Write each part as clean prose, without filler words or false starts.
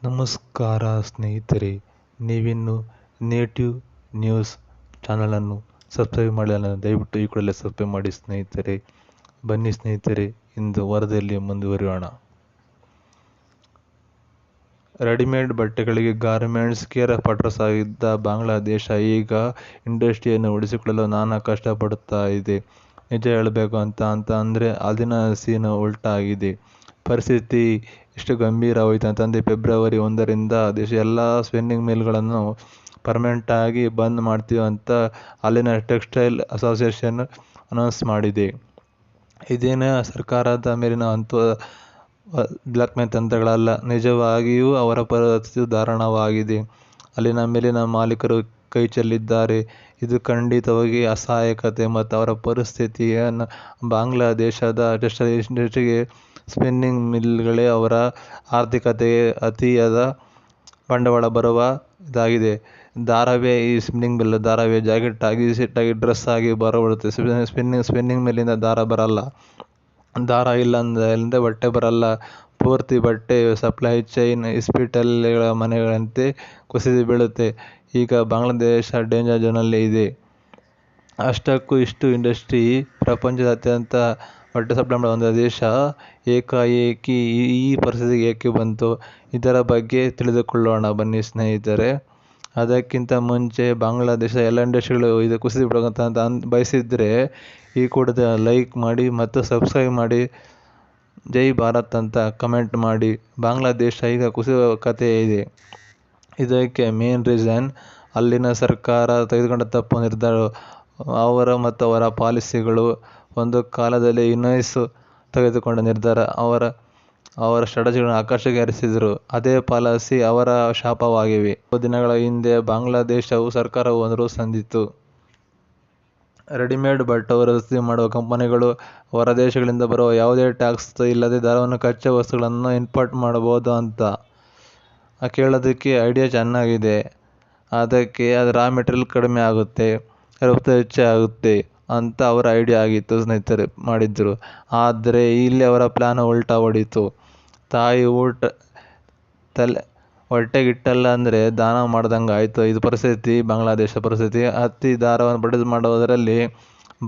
ನಮಸ್ಕಾರ ಸ್ನೇಹಿತರೆ, ನೀವಿನ್ನು ನೇಟಿವ್ ನ್ಯೂಸ್ ಚಾನಲನ್ನು ಸಬ್ಸ್ಕ್ರೈಬ್ ಮಾಡಿಲ್ಲ ದಯವಿಟ್ಟು ಈ ಕೂಡಲೇ ಸಬ್ಸ್ಕ್ರೈಬ್ ಮಾಡಿ ಸ್ನೇಹಿತರೆ. ಬನ್ನಿ ಸ್ನೇಹಿತರೆ, ಇಂದು ವರದಿಯಲ್ಲಿ ಮುಂದುವರಿಯೋಣ. ರೆಡಿಮೇಡ್ ಬಟ್ಟೆಗಳಿಗೆ ಗಾರ್ಮೆಂಟ್ಸ್ ಕೇರ್ ಆಫ್ ಅಡ್ರೆಸ್ ಆಗಿದ್ದ ಬಾಂಗ್ಲಾದೇಶ ಈಗ ಇಂಡಸ್ಟ್ರಿಯನ್ನು ಉಳಿಸಿಕೊಳ್ಳಲು ನಾನಾ ಕಷ್ಟಪಡುತ್ತಾ ಇದೆ. ನಿಜ ಹೇಳಬೇಕು ಅಂದರೆ ಅಲ್ಲಿನ ಸೀನ್ ಉಲ್ಟಾ ಆಗಿದೆ. ಪರಿಸ್ಥಿತಿ ಎಷ್ಟು ಗಂಭೀರವಾಯಿತು ಅಂತಂದರೆ ಫೆಬ್ರವರಿ 1ರಿಂದ ದೇಶದ ಎಲ್ಲ ಸ್ಪಿನ್ನಿಂಗ್ ಮಿಲ್ಗಳನ್ನು ಪರ್ಮನೆಂಟ್ ಆಗಿ ಬಂದ್ ಮಾಡ್ತೀವಿ ಅಂತ ಅಲ್ಲಿನ ಟೆಕ್ಸ್ಟೈಲ್ ಅಸೋಸಿಯೇಷನ್ ಅನೌನ್ಸ್ ಮಾಡಿದೆ. ಇದೇನು ಸರ್ಕಾರದ ಮೇಲಿನ ಬ್ಲ್ಯಾಕ್ಮೇಲ್ ತಂತ್ರಗಳಲ್ಲ, ನಿಜವಾಗಿಯೂ ಅವರ ಪರಿಸ್ಥಿತಿ ದಾರುಣವಾಗಿದೆ. ಅಲ್ಲಿನ ಮೇಲಿನ ಮಾಲೀಕರು ಕೈ ಚೆಲ್ಲಿದ್ದಾರೆ. ಇದು ಖಂಡಿತವಾಗಿ ಅಸಹಾಯಕತೆ ಮತ್ತು ಅವರ ಪರಿಸ್ಥಿತಿಯನ್ನು ಬಾಂಗ್ಲಾದೇಶದ ಟೆಕ್ಸ್ಟೈಲ್ ಇಂಡಸ್ಟ್ರಿಗೆ, ಸ್ಪಿನ್ನಿಂಗ್ ಮಿಲ್ಗಳೇ ಅವರ ಆರ್ಥಿಕತೆಗೆ ಅತಿಯಾದ ಬಂಡವಾಳ ಬರುವ ಇದಾಗಿದೆ. ದಾರವೇ ಈ ಸ್ಪಿನ್ನಿಂಗ್ ಮಿಲ್, ದಾರವೇ ಜಾಕೆಟ್ ಆಗಿ, ಸೆಟ್ಟಾಗಿ, ಡ್ರೆಸ್ ಆಗಿ ಬರುತ್ತೆ. ಸ್ಪಿನ್ನಿಂಗ್ ಮಿಲ್ಲಿಂದ ದಾರ ಬರಲ್ಲ, ದಾರ ಇಲ್ಲದೆ ಬಟ್ಟೆ ಬರಲ್ಲ. ಪೂರ್ತಿ ಬಟ್ಟೆ ಸಪ್ಲೈ ಚೈನ್ ಇಸ್ಪೀಟೆಗಳ ಮನೆಗಳಂತೆ ಕುಸಿದು ಬೀಳುತ್ತೆ. ಈಗ ಬಾಂಗ್ಲಾದೇಶ ಡೇಂಜರ್ ಝೋನಲ್ಲಿ ಇದೆ. ಅಷ್ಟಕ್ಕೂ ಇಷ್ಟು ಇಂಡಸ್ಟ್ರಿ, ಪ್ರಪಂಚದ ಅತ್ಯಂತ ಬಟ್ಟೆ ಸಪ್ಲೈ ಮಾಡುವ ಒಂದು ದೇಶ ಏಕಾಏಕಿ ಈ ಪರಿಸ್ಥಿತಿಗೆ ಏಕೆ ಬಂತು? ಇದರ ಬಗ್ಗೆ ತಿಳಿದುಕೊಳ್ಳೋಣ ಬನ್ನಿ ಸ್ನೇಹಿತರೆ. ಅದಕ್ಕಿಂತ ಮುಂಚೆ ಬಾಂಗ್ಲಾದೇಶದ ಎಲ್ಲ ಇಂಡಸ್ಟ್ರಿಗಳು ಇದು ಕುಸಿದು ಬಿಡೋಂತ ಬಯಸಿದ್ರೆ ಈ ಕೂಡಲೇ ಲೈಕ್ ಮಾಡಿ ಮತ್ತು ಸಬ್ಸ್ಕ್ರೈಬ್ ಮಾಡಿ, ಜೈ ಭಾರತ್ ಅಂತ ಕಮೆಂಟ್ ಮಾಡಿ. ಬಾಂಗ್ಲಾದೇಶ ಈಗ ಕುಸಿಯುವ ಕಥೆ ಇದೆ. ಇದಕ್ಕೆ ಮೇನ್ ರೀಸನ್ ಅಲ್ಲಿನ ಸರ್ಕಾರ ತೆಗೆದುಕೊಂಡ ತಪ್ಪು ನಿರ್ಧಾರ, ಅವರ ಪಾಲಿಸಿಗಳು. ಒಂದು ಕಾಲದಲ್ಲಿ ಯುನೆಸ್ ತೆಗೆದುಕೊಂಡ ನಿರ್ಧಾರ, ಅವರ ಸ್ಟ್ರಾಟಜಿಗಳನ್ನು ಆಕಾಶಕ್ಕೆ ಏರಿಸಿದರು. ಅದೇ ಪಾಲಿಸಿ ಅವರ ಶಾಪವಾಗಿವೆ. ಕೆಲವು ದಿನಗಳ ಹಿಂದೆ ಬಾಂಗ್ಲಾದೇಶವು ಸರ್ಕಾರವು ಒಂದು ರೂಲ್ಸ್ ತಂದಿತ್ತು. ರೆಡಿಮೇಡ್ ಬಟ್ಟೆ ರಫ್ತು ಮಾಡುವ ಕಂಪನಿಗಳು ಹೊರದೇಶಗಳಿಂದ ಬರುವ ಯಾವುದೇ ಟ್ಯಾಕ್ಸ್ ಇಲ್ಲದೆ ದಾರವನ್ನು ಕಚ್ಚಾ ವಸ್ತುಗಳನ್ನು ಇಂಪೋರ್ಟ್ ಮಾಡಬಹುದು ಅಂತ. ಕೇಳೋದಕ್ಕೆ ಐಡಿಯಾ ಚೆನ್ನಾಗಿದೆ. ಅದಕ್ಕೆ ರಾ ಮೆಟೀರಿಯಲ್ ಕಡಿಮೆ ಆಗುತ್ತೆ, ರಫ್ತು ಹೆಚ್ಚಾಗುತ್ತೆ ಅಂತ ಅವರ ಐಡಿಯಾ ಆಗಿತ್ತು ಸ್ನೇಹಿತರೆ, ಮಾಡಿದ್ರು. ಆದರೆ ಇಲ್ಲಿ ಅವರ ಪ್ಲಾನ್ ಉಲ್ಟಾ ಹೊಡೀತು. ತಾಯಿ ಹೊಟ್ಟೆಗಿಟ್ಟಲ್ಲ ಅಂದರೆ ದಾನ ಮಾಡ್ದಂಗೆ ಆಯಿತು. ಇದು ಪರಿಸ್ಥಿತಿ, ಬಾಂಗ್ಲಾದೇಶ ಪರಿಸ್ಥಿತಿ. ಹತ್ತಿ ದಾರವನ್ನು ಪ್ರೊಡ್ಯೂಸ್ ಮಾಡೋದರಲ್ಲಿ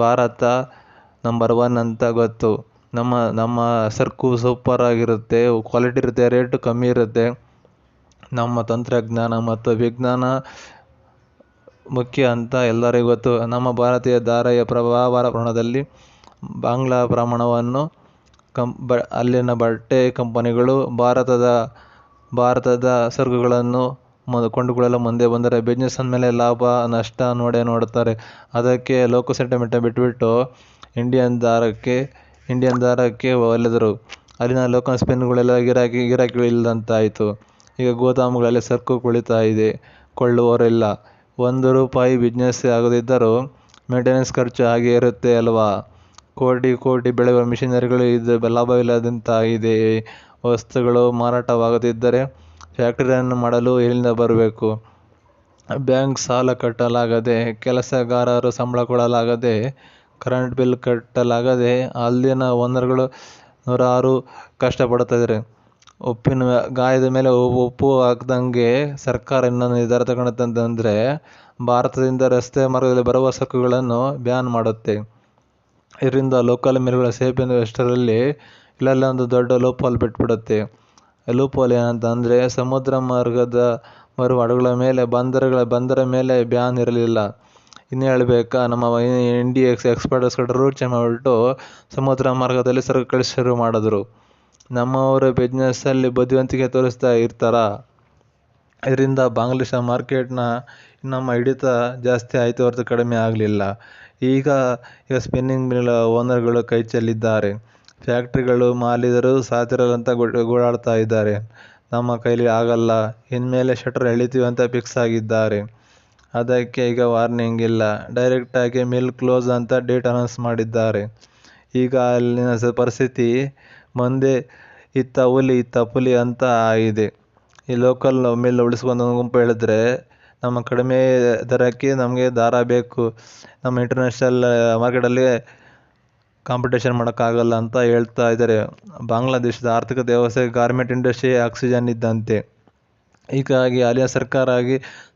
ಭಾರತ ನಂಬರ್ 1 ಅಂತ ಗೊತ್ತು. ನಮ್ಮ ಸರಕು ಸೂಪರ್ ಆಗಿರುತ್ತೆ, ಕ್ವಾಲಿಟಿ ಇರುತ್ತೆ, ರೇಟು ಕಮ್ಮಿ ಇರುತ್ತೆ. ನಮ್ಮ ತಂತ್ರಜ್ಞಾನ ಮತ್ತು ವಿಜ್ಞಾನ ಮುಖ್ಯ ಅಂತ ಎಲ್ಲರಿಗೂ ಗೊತ್ತು. ನಮ್ಮ ಭಾರತೀಯ ದಾರೆಯ ವ್ಯಾಪಾರ ಪ್ರಮಾಣದಲ್ಲಿ ಬಾಂಗ್ಲಾ ಪ್ರಮಾಣವನ್ನು ಅಲ್ಲಿನ ಬಟ್ಟೆ ಕಂಪನಿಗಳು ಭಾರತದ ಸರಕುಗಳನ್ನು ಕೊಂಡುಕೊಳ್ಳಲು ಮುಂದೆ ಬಂದರೆ ಬಿಸ್ನೆಸ್ ಅಂದಮೇಲೆ ಲಾಭ ನಷ್ಟ ನೋಡ್ತಾರೆ. ಅದಕ್ಕೆ ಲೋಕಲ್ ಸೆಂಟಿಮೆಂಟ್ ಬಿಟ್ಬಿಟ್ಟು ಇಂಡಿಯನ್ ದಾರಕ್ಕೆ ಒಲಿದರು. ಅಲ್ಲಿನ ಲೋಕಲ್ ಸ್ಪಿನ್ಗಳೆಲ್ಲ ಗಿರಾಕಿಗಳು ಇಲ್ಲದಂತಾಯಿತು. ಈಗ ಗೋದಾಮುಗಳಲ್ಲಿ ಸರಕು ಕುಳಿತಾ ಇದೆ, ಕೊಳ್ಳುವವರಿಲ್ಲ. ₹1 ಬಿಸ್ನೆಸ್ ಆಗದಿದ್ದರೂ ಮೇಂಟೆನೆನ್ಸ್ ಖರ್ಚು ಹಾಗೆ ಇರುತ್ತೆ ಅಲ್ವಾ? ಕೋಟಿ ಬೆಳೆಯುವ ಮಿಷನರಿಗಳು ಲಾಭವಿಲ್ಲದಂತಾಗಿದೆ. ವಸ್ತುಗಳು ಮಾರಾಟವಾಗದಿದ್ದರೆ ಫ್ಯಾಕ್ಟರಿಯನ್ನು ಮಾಡಲು ಎಲ್ಲಿಂದ ಬರಬೇಕು? ಬ್ಯಾಂಕ್ ಸಾಲ ಕಟ್ಟಲಾಗದೆ, ಕೆಲಸಗಾರರು ಸಂಬಳ ಕೊಡಲಾಗದೆ, ಕರೆಂಟ್ ಬಿಲ್ ಕಟ್ಟಲಾಗದೆ ಅಲ್ಲಿನ ಓನರ್ಗಳು ನೂರಾರು ಕಷ್ಟಪಡ್ತಿದ್ದಾರೆ. ಉಪ್ಪಿನ ಗಾಯದ ಮೇಲೆ ಉಪ್ಪು ಹಾಕ್ದಂಗೆ ಸರ್ಕಾರ ಇನ್ನೊಂದು ನಿರ್ಧಾರ ತಗೊಂಡಂತಂದರೆ ಭಾರತದಿಂದ ರಸ್ತೆ ಮಾರ್ಗದಲ್ಲಿ ಬರುವ ಸರಕುಗಳನ್ನು ಬ್ಯಾನ್ ಮಾಡುತ್ತೆ. ಇದರಿಂದ ಲೋಕಲ್ ಮಿಲ್ಗಳ ಸೇಫ್ ಇನ್ವೆಸ್ಟರಲ್ಲಿ ಇಲ್ಲೆಲ್ಲ ಒಂದು ದೊಡ್ಡ ಲೂಪ್ಹೋಲ್ ಬಿಟ್ಬಿಡುತ್ತೆ. ಲೂಪ್ಹೋಲ್ ಏನಂತಂದರೆ, ಸಮುದ್ರ ಮಾರ್ಗದ ಬರುವ ಹಡಗುಗಳ ಮೇಲೆ, ಬಂದರ ಮೇಲೆ ಬ್ಯಾನ್ ಇರಲಿಲ್ಲ. ಇನ್ನು ಹೇಳಬೇಕಾ, ನಮ್ಮ ಇಂಡಿಯಾ ಎಕ್ಸ್ಪೋರ್ಟರ್ಸ್ ರೂಟ್ ಚೇಂಜ್ ಮಾಡಿಬಿಟ್ಟು ಸಮುದ್ರ ಮಾರ್ಗದಲ್ಲಿ ಸರಕು ಕಳಿಸಿ ಶುರು ಮಾಡಿದ್ರು. ನಮ್ಮವರು ಬಿಸ್ನೆಸ್ಸಲ್ಲಿ ಬುದ್ಧಿವಂತಿಕೆ ತೋರಿಸ್ತಾ ಇರ್ತಾರ. ಇದರಿಂದ ಬಾಂಗ್ಲಾದೇಶ ಮಾರ್ಕೆಟ್ನ ನಮ್ಮ ಹಿಡಿತ ಜಾಸ್ತಿ ಆಯಿತು ಹೊರತು ಕಡಿಮೆ ಆಗಲಿಲ್ಲ. ಈಗ ಸ್ಪಿನ್ನಿಂಗ್ ಮಿಲ್ ಓನರ್ಗಳು ಕೈ ಚೆಲ್ಲಿದ್ದಾರೆ. ಫ್ಯಾಕ್ಟ್ರಿಗಳು ಮಾಲೀಕರು ಸಾಧ್ಯಿರಲ್ಲ ಅಂತ ಗೋಳಾಡ್ತಾ ಇದ್ದಾರೆ. ನಮ್ಮ ಕೈಲಿ ಆಗಲ್ಲ, ಇನ್ಮೇಲೆ ಶಟರ್ ಎಳಿತೀವಿ ಅಂತ ಫಿಕ್ಸ್ ಆಗಿದ್ದಾರೆ. ಅದಕ್ಕೆ ಈಗ ವಾರ್ನಿಂಗ್ ಇಲ್ಲ, ಡೈರೆಕ್ಟಾಗಿ ಮಿಲ್ ಕ್ಲೋಸ್ ಅಂತ ಡೇಟ್ ಅನೌನ್ಸ್ ಮಾಡಿದ್ದಾರೆ. ಈಗ ಅಲ್ಲಿನ ಪರಿಸ್ಥಿತಿ ಮುಂದೆ ಇತ್ತ ಹುಲಿ ಅಂತ ಆಗಿದೆ. ಈ ಲೋಕಲ್ ಮಿಲ್ ಉಳಿಸ್ಕೊಂಡು ಗುಂಪು ಹೇಳಿದ್ರೆ, ನಮ್ಮ ಕಡಿಮೆ ದರಕ್ಕೆ ನಮಗೆ ದಾರ ಬೇಕು, ನಮ್ಮ ಇಂಟರ್ನ್ಯಾಷನಲ್ ಮಾರ್ಕೆಟಲ್ಲಿ ಕಾಂಪಿಟೇಷನ್ ಮಾಡೋಕ್ಕಾಗಲ್ಲ ಅಂತ ಹೇಳ್ತಾ ಇದ್ದಾರೆ. ಬಾಂಗ್ಲಾದೇಶದ ಆರ್ಥಿಕ ವ್ಯವಸ್ಥೆ ಗಾರ್ಮೆಂಟ್ ಇಂಡಸ್ಟ್ರಿ ಆಕ್ಸಿಜನ್ ಇದ್ದಂತೆ. ಹೀಗಾಗಿ ಅಲ್ಲಿನ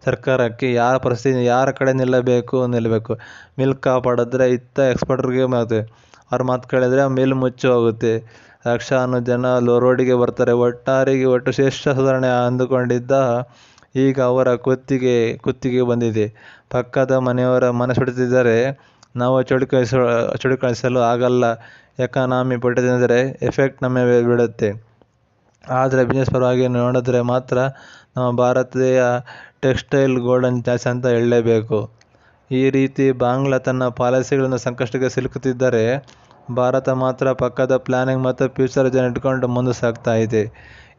ಸರ್ಕಾರಕ್ಕೆ ಯಾರ ಪರಿಸ್ಥಿತಿ ಯಾರ ಕಡೆ ನಿಲ್ಲಬೇಕು. ಮಿಲ್ ಕಾಪಾಡಿದ್ರೆ ಇತ್ತ ಎಕ್ಸ್ಪೋರ್ಟರ್ಗೆ ಮಾತು, ಅವ್ರ ಮಾತು ಕೇಳಿದ್ರೆ ಮಿಲ್ ಮುಚ್ಚಿ ಹೋಗುತ್ತೆ. ಲಕ್ಷಾನು ಜನ ರೋಡಿಗೆ ಬರ್ತಾರೆ. ಒಟ್ಟು ಶ್ರೇಷ್ಠ ಸುಧಾರಣೆ ಅಂದುಕೊಂಡಿದ್ದ ಈಗ ಅವರ ಕುತ್ತಿಗೆ ಬಂದಿದೆ. ಪಕ್ಕದ ಮನೆಯವರ ಮನೆ ಸುಡುತ್ತಿದ್ದರೆ ನಾವು ಚುರುಕಾಯಿಸಲು ಆಗಲ್ಲ. ಎಕಾನಮಿ ಪುಟಿದ್ರೆ ಎಫೆಕ್ಟ್ ನಮ್ಮ ಮೇಲೆ ಬೀಳುತ್ತೆ. ಆದರೆ ಬಿಸ್ನೆಸ್ ಪರವಾಗಿ ನೋಡಿದ್ರೆ ಮಾತ್ರ ನಮ್ಮ ಭಾರತೀಯ ಟೆಕ್ಸ್ಟೈಲ್ ಗೋಲ್ಡನ್ ಚಾಯ್ಸ್ ಅಂತ ಹೇಳಲೇಬೇಕು. ಈ ರೀತಿ ಬಾಂಗ್ಲಾ ತನ್ನ ಪಾಲಿಸಿಗಳಿಂದ ಸಂಕಷ್ಟಕ್ಕೆ ಸಿಲುಕುತ್ತಿದ್ದರೆ ಭಾರತ ಮಾತ್ರ ಪಕ್ಕದ ಪ್ಲಾನಿಂಗ್ ಮತ್ತು ಫ್ಯೂಚರ್ ವಿಷನ್ ಇಟ್ಕೊಂಡು ಮುಂದೆ ಸಾಗ್ತಾ ಇದೆ.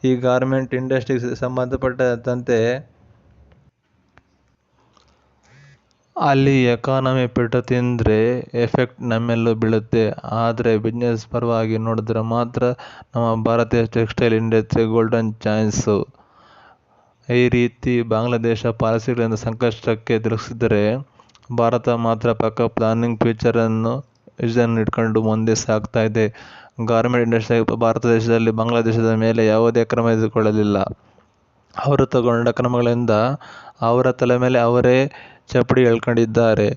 ಈ ಗಾರ್ಮೆಂಟ್ ಇಂಡಸ್ಟ್ರಿಗೆ ಸಂಬಂಧಪಟ್ಟಂತೆ ಅಲ್ಲಿ ಎಕಾನಮಿ ಪೆಟ್ಟು ತಿಂದರೆ ಎಫೆಕ್ಟ್ ನಮ್ಮೆಲ್ಲೂ ಬೀಳುತ್ತೆ. ಆದರೆ ಬಿಸ್ನೆಸ್ ಪರವಾಗಿ ನೋಡಿದ್ರೆ ಮಾತ್ರ ನಮ್ಮ ಭಾರತೀಯ ಟೆಕ್ಸ್ಟೈಲ್ ಇಂಡಸ್ಟ್ರಿ ಗೋಲ್ಡನ್ ಚಾನ್ಸು. ಈ ರೀತಿ ಬಾಂಗ್ಲಾದೇಶ ಪಾಲಿಸಿಗಳಿಂದ ಸಂಕಷ್ಟಕ್ಕೆ ಸಿಲುಕಿಸಿದರೆ ಭಾರತ ಮಾತ್ರ ಪಕ್ಕ ಪ್ಲಾನಿಂಗ್ ಫ್ಯೂಚರ್ ವಿಷನ್ ಇಟ್ಕೊಂಡು ಮುಂದೆ ಸಾಗ್ತಾ ಇದೆ. ಗಾರ್ಮೆಂಟ್ ಇಂಡಸ್ಟ್ರಿ ಭಾರತ ದೇಶದಲ್ಲಿ ಬಾಂಗ್ಲಾದೇಶದ ಮೇಲೆ ಯಾವುದೇ ಕ್ರಮ ತೆಗೆದುಕೊಳ್ಳಲಿಲ್ಲ. ಅವರು ತಗೊಂಡ ಕ್ರಮಗಳಿಂದ ಅವರ ತಲೆ ಮೇಲೆ ಅವರೇ ಚಪ್ಪಡಿ ಹೇಳ್ಕೊಂಡಿದ್ದಾರೆ.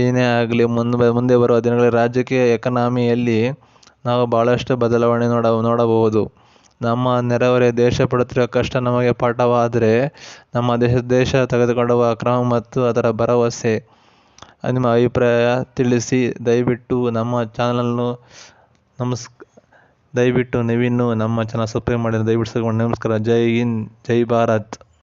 ಏನೇ ಆಗಲಿ ಮುಂದೆ ಬರುವ ದಿನಗಳಲ್ಲಿ ರಾಜಕೀಯ ಎಕಾನಮಿಯಲ್ಲಿ ನಾವು ಬಹಳಷ್ಟು ಬದಲಾವಣೆ ನೋಡಬಹುದು. ನಮ್ಮ ನೆರೆಹೊರೆಯ ದೇಶ ಪಡುತ್ತಿರುವ ಕಷ್ಟ ನಮಗೆ ಪಾಠವಾದರೆ ನಮ್ಮ ದೇಶ ತೆಗೆದುಕೊಳ್ಳುವ ಕ್ರಮ ಮತ್ತು ಅದರ ಭರವಸೆ. ನಿಮ್ಮ ಅಭಿಪ್ರಾಯ ತಿಳಿಸಿ. ದಯವಿಟ್ಟು ನೀವಿನ್ನೂ ನಮ್ಮ ಚಾನಲ್ ಸಬ್ಸ್ಕ್ರೈಬ್ ಮಾಡಿ. ದಯವಿಟ್ಟು ನಮಸ್ಕಾರ. ಜೈ ಹಿಂದ್, ಜೈ ಭಾರತ್.